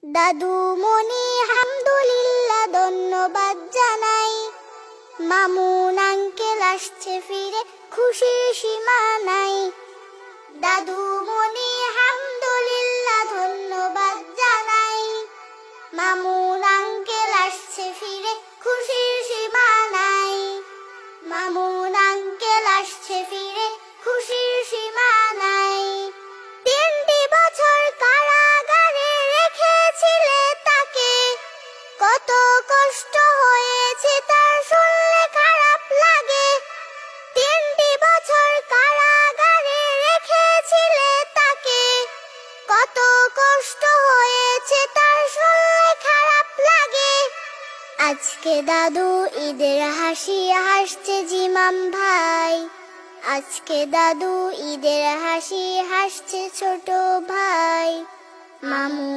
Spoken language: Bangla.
দাদু মনি হামদুলিল্লাহ ধন্যবাদ জানাই। মামুন আঙ্কেল আসছে ফিরে, খুশির সীমা নাই। দাদু মনি হামদুলিল্লাহ ধন্যবাদ জানাই। মামুন আঙ্কেল আসছে ফিরে, খুশির সীমা নাই। মামুন আঙ্কেল আসছে ফিরে, খুশির সীমা নাই। 3টি বছর কারাগারে রেখেছিলে তাকে, কত কষ্ট হয়েছে তার শুনলে খারাপ লাগে। 3টি বছর কারাগারে রেখেছিলে তাকে, কত কষ্ট হয়েছে তার শুনলে খারাপ লাগে। আজকে দাদু ঈদের হাসি হাসছে জিমাম ভাই। আজকে দাদু ঈদের হাসি হাসছে ছোট ভাই। মামুন